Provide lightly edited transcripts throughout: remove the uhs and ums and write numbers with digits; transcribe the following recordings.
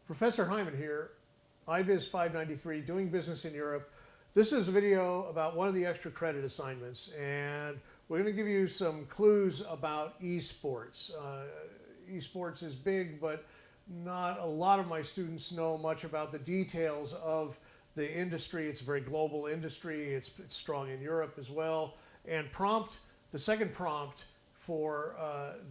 Professor Hyman here, IBUS 593, doing business in Europe. This is a video about one of the extra credit assignments, and we're going to give you some clues about eSports. eSports is big, but not a lot of my students know much about the details of the industry. It's a very global industry. It's strong in Europe as well. And the second prompt for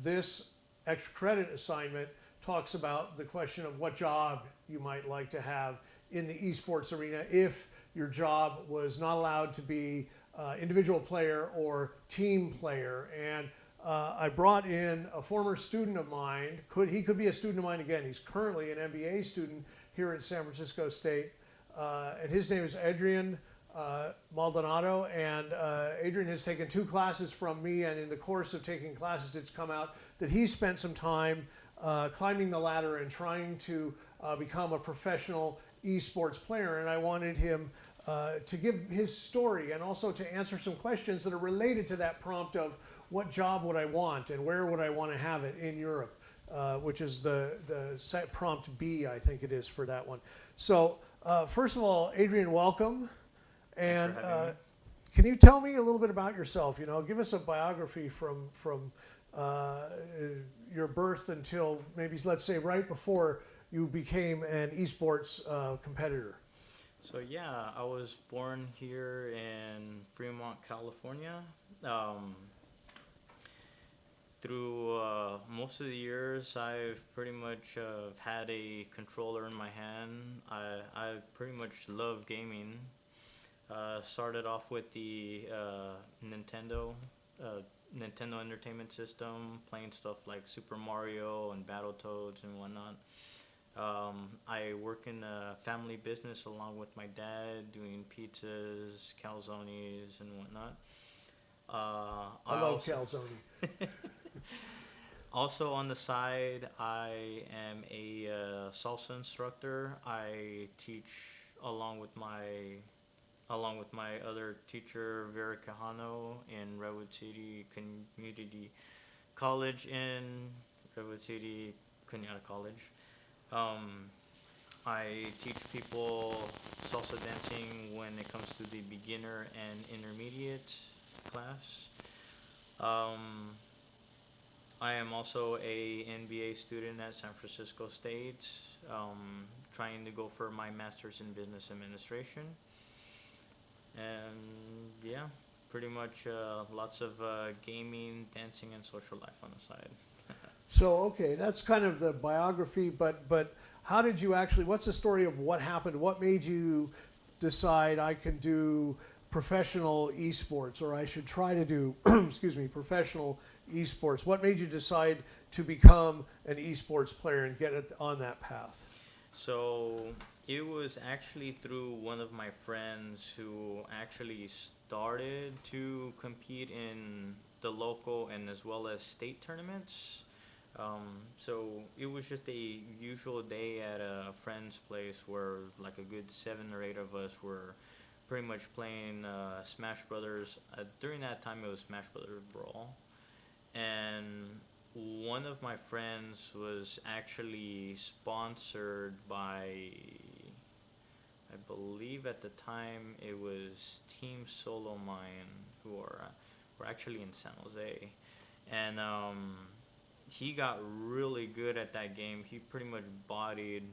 this extra credit assignment talks about the question of what job you might like to have in the esports arena if your job was not allowed to be individual player or team player. And I brought in a former student of mine. He could be a student of mine again. He's currently an MBA student here at San Francisco State. And his name is Adrian Maldonado. And Adrian has taken 2 classes from me. And in the course of taking classes, it's come out that he spent some time climbing the ladder and trying to become a professional esports player. And I wanted him to give his story and also to answer some questions that are related to that prompt of what job would I want and where would I want to have it in Europe, which is the prompt B, I think it is for that one. So first of all, Adrian, welcome. And Thanks for having me. Can you tell me a little bit about yourself? You know, give us a biography from your birth until maybe, let's say, right before you became an esports competitor. So yeah, I was born here in Fremont, California. Through most of the years, I've pretty much had a controller in my hand. I pretty much love gaming. Started off with the Nintendo Entertainment System, playing stuff like Super Mario and Battletoads and whatnot. I work in a family business along with my dad, doing pizzas, calzones, and whatnot. I love calzone. Also on the side, I am a salsa instructor. I teach along with my other teacher, Vera Cajano, in Redwood City Community College in Redwood City Cuneta College. I teach people salsa dancing when it comes to the beginner and intermediate class. I am also a MBA student at San Francisco State, trying to go for my master's in business administration. And yeah, pretty much lots of gaming, dancing, and social life on the side. So, okay, that's kind of the biography, but how did you actually, what's the story of what happened? What made you decide I can do professional esports, or I should try to do, excuse me, professional esports? What made you decide to become an esports player and get it on that path? So it was actually through one of my friends who actually started to compete in the local and as well as state tournaments. So it was just a usual day at a friend's place where like a good 7 or 8 of us were pretty much playing Smash Brothers. During that time, it was Smash Brothers Brawl. And one of my friends was actually sponsored by, I believe at the time it was Team Solo Mine, who were actually in San Jose. And he got really good at that game. He pretty much bodied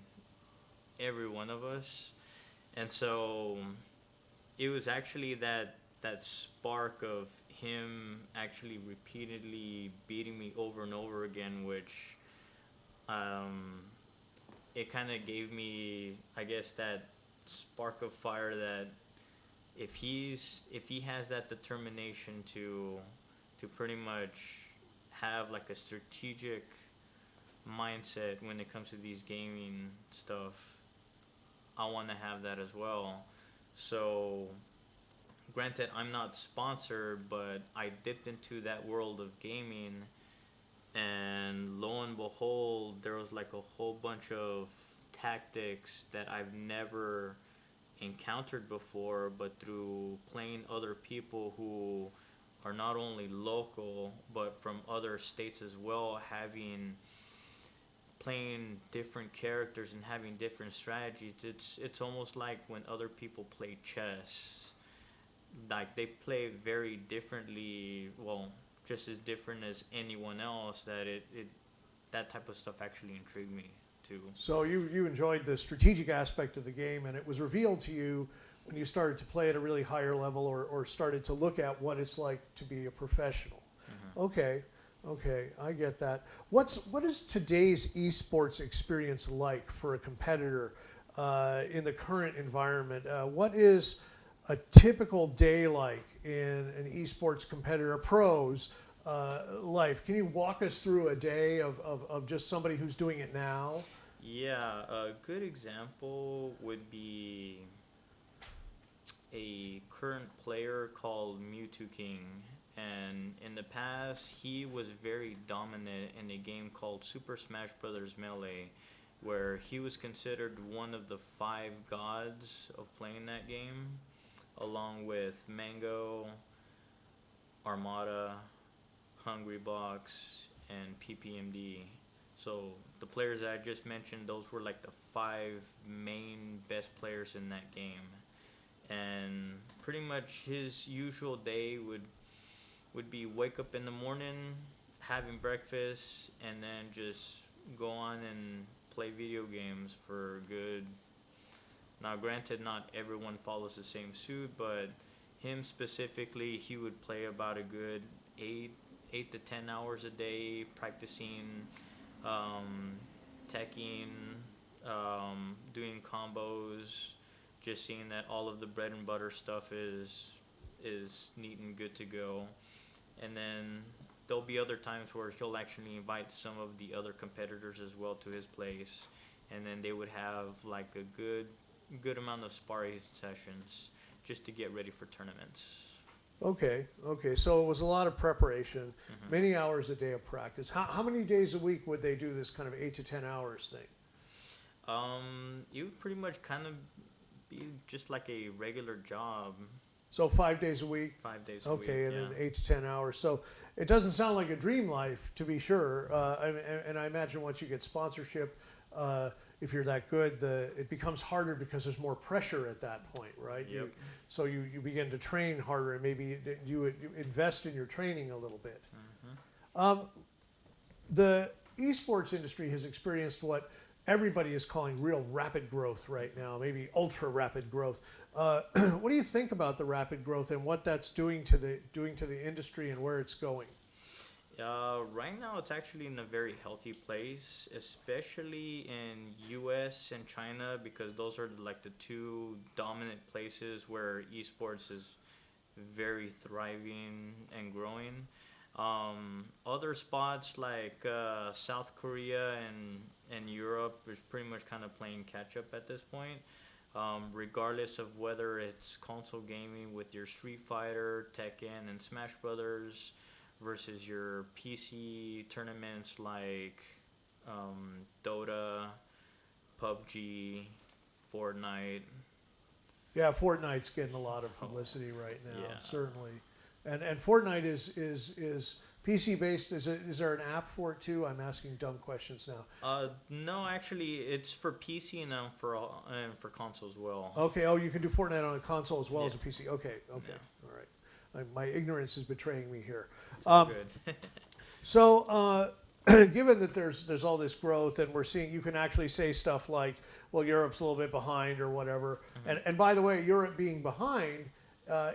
every one of us. And so it was actually that spark of him actually repeatedly beating me over and over again, which it kind of gave me, I guess, that spark of fire that if he has that determination to pretty much have like a strategic mindset when it comes to these gaming stuff, I want to have that as well. So granted, I'm not sponsored, but I dipped into that world of gaming, and lo and behold, there was like a whole bunch of tactics that I've never encountered before, but through playing other people who are not only local but from other states as well, having playing different characters and having different strategies. It's almost like when other people play chess. Like they play very differently. Well, just as different as anyone else. That type of stuff actually intrigued me too. So you enjoyed the strategic aspect of the game, and it was revealed to you when you started to play at a really higher level, or started to look at what it's like to be a professional. Okay, I get that. What is today's esports experience like for a competitor in the current environment? What is a typical day like in an esports competitor, pros life? Can you walk us through a day of just somebody who's doing it now? Yeah, a good example would be a current player called Mewtwo King. And in the past, he was very dominant in a game called Super Smash Bros. Melee, where he was considered one of the 5 gods of playing that game, along with Mango, Armada, Hungrybox, and PPMD. So the players that I just mentioned, those were like the 5 main best players in that game. And pretty much his usual day would be wake up in the morning, having breakfast, and then just go on and play video games for good. Now, granted, not everyone follows the same suit, but him specifically, he would play about a good 8 to 10 hours a day, practicing, teching, doing combos, just seeing that all of the bread and butter stuff is neat and good to go. And then there'll be other times where he'll actually invite some of the other competitors as well to his place, and then they would have like a good amount of sparring sessions just to get ready for tournaments. Okay. So it was a lot of preparation, many hours a day of practice. How many days a week would they do this kind of 8 to 10 hours thing? It would pretty much kind of be just like a regular job. So 5 days a week? 5 days a week, Okay, and yeah. then 8 to 10 hours. So it doesn't sound like a dream life, to be sure. And I imagine once you get sponsorship, if you're that good, it becomes harder because there's more pressure at that point, right? Yep. So you begin to train harder, and maybe you invest in your training a little bit. The esports industry has experienced what everybody is calling real rapid growth right now, maybe ultra rapid growth. What do you think about the rapid growth and what that's doing to the industry and where it's going? Right now, it's actually in a very healthy place, especially in U.S. and China, because those are like the 2 dominant places where esports is very thriving and growing. Other spots like South Korea and Europe is pretty much kind of playing catch up at this point. Regardless of whether it's console gaming with your Street Fighter, Tekken, and Smash Brothers, versus your PC tournaments like Dota, PUBG, Fortnite. Yeah, Fortnite's getting a lot of publicity right now, Yeah. certainly. And Fortnite is PC based. Is there an app for it too? I'm asking dumb questions now. No, actually, it's for PC and for console as well. Okay. Oh, you can do Fortnite on a console as well as a Yeah. PC. Okay. Yeah. All right. My ignorance is betraying me here. It's all good. So, given that there's all this growth, and we're seeing, you can actually say stuff like, well, Europe's a little bit behind or whatever. And by the way, Europe being behind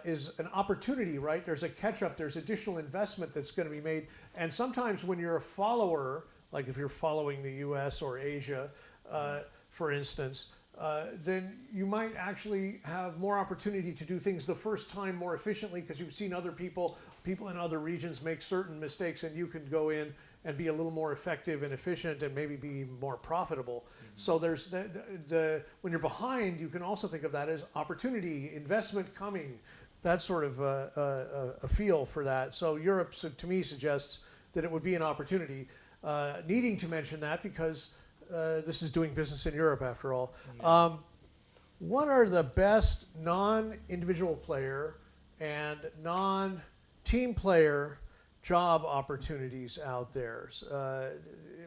is an opportunity, right? There's a catch up. There's additional investment that's going to be made. And sometimes when you're a follower, like if you're following the U.S. or Asia, for instance, then you might actually have more opportunity to do things the first time more efficiently because you've seen other people in other regions make certain mistakes, and you can go in and be a little more effective and efficient and maybe be more profitable. So there's when you're behind, you can also think of that as opportunity, investment coming, that sort of a feel for that. So Europe, to me, suggests that it would be an opportunity. Needing to mention that because this is doing business in Europe after all. Yeah. What are the best non-individual player and non-team player job opportunities out there.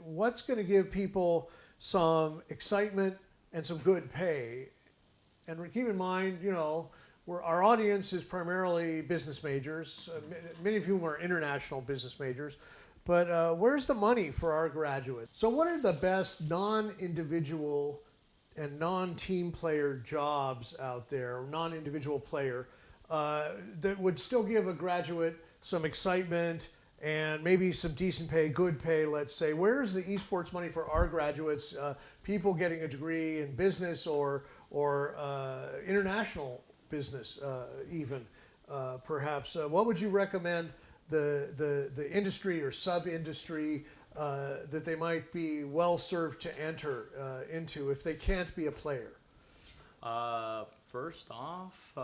What's going to give people some excitement and some good pay? And keep in mind, you know, our audience is primarily business majors, many of whom are international business majors. But where's the money for our graduates? So what are the best non-individual and non-team player jobs out there, non-individual player, that would still give a graduate some excitement and maybe some decent pay, good pay, let's say? Where's the esports money for our graduates, people getting a degree in business or international business even, perhaps? What would you recommend the industry or sub-industry that they might be well served to enter into if they can't be a player? First off,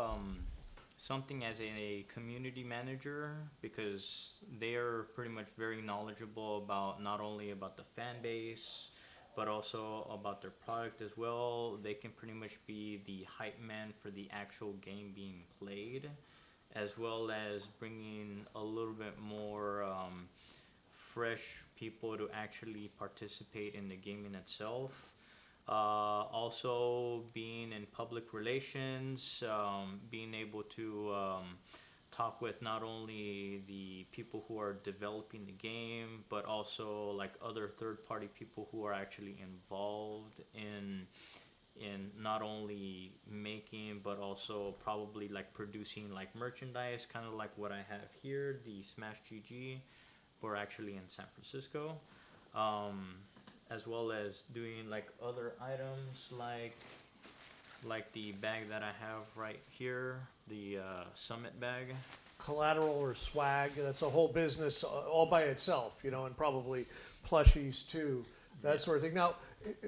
something as a community manager, because they are pretty much very knowledgeable about not only about the fan base but also about their product as well. They can pretty much be the hype man for the actual game being played, as well as bringing a little bit more fresh people to actually participate in the game in itself. Also being in public relations, being able to talk with not only the people who are developing the game, but also like other third-party people who are actually involved in not only making but also probably like producing like merchandise, kind of like what I have here, the Smash GG. We're actually in San Francisco, as well as doing like other items like the bag that I have right here, the Summit bag. Collateral or swag, that's a whole business all by itself, you know, and probably plushies too, that sort of thing. Now,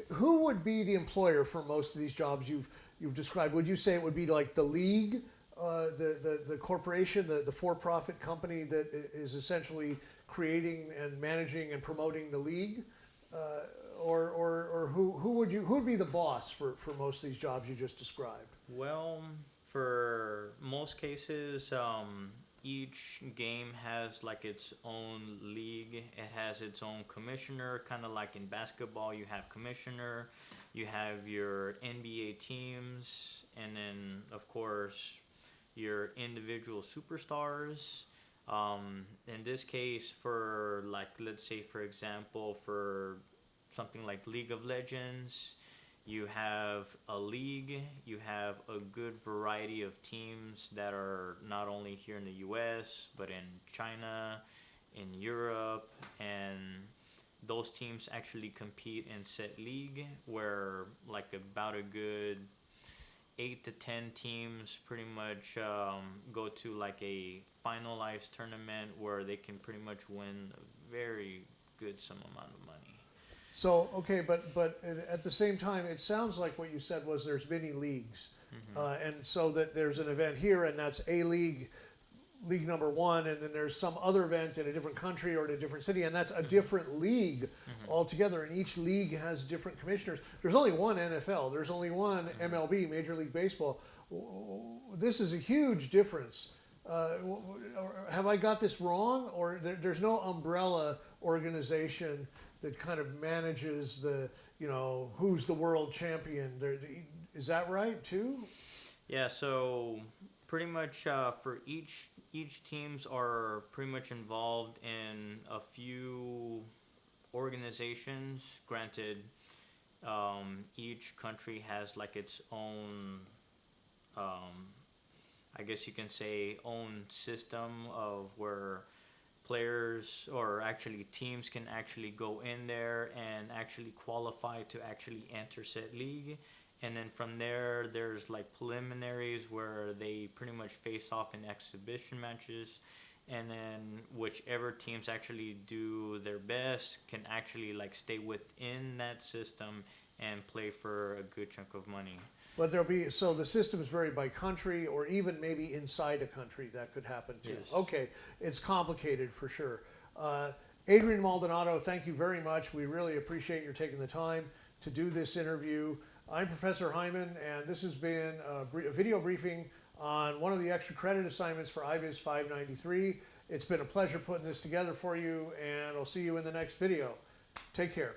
who would be the employer for most of these jobs you've described? Would you say it would be like the league, the corporation, the for-profit company that is essentially creating and managing and promoting the league? Or who would be the boss for most of these jobs you just described? Well, for most cases, each game has like its own league. It has its own commissioner, kind of like in basketball you have commissioner, you have your NBA teams, and then of course your individual superstars. In this case, for like, let's say for example, for something like League of Legends, you have a league, you have a good variety of teams that are not only here in the US, but in China, in Europe, and those teams actually compete in said league where like about a good 8 to 10 teams pretty much go to like a finalized tournament where they can pretty much win a very good sum amount of money. So, okay, but at the same time, it sounds like what you said was there's many leagues. And so that there's an event here, and that's a league number one, and then there's some other event in a different country or in a different city, and that's a different league altogether, and each league has different commissioners. There's only one NFL, there's only one MLB, Major League Baseball. This is a huge difference. Have I got this wrong? Or there's no umbrella organization that kind of manages the, you know, who's the world champion? Is that right too? Yeah, so pretty much for each teams are pretty much involved in a few organizations. Granted, each country has like its own, I guess you can say, own system of where players or actually teams can actually go in there and actually qualify to actually enter said league. And then from there, there's like preliminaries where they pretty much face off in exhibition matches. And then whichever teams actually do their best can actually like stay within that system and play for a good chunk of money. But there'll be, so the systems vary by country or even maybe inside a country that could happen too. Yes. Okay, it's complicated for sure. Adrian Maldonado, thank you very much. We really appreciate your taking the time to do this interview. I'm Professor Hyman, and this has been a video briefing on one of the extra credit assignments for IBUS 593. It's been a pleasure putting this together for you, and I'll see you in the next video. Take care.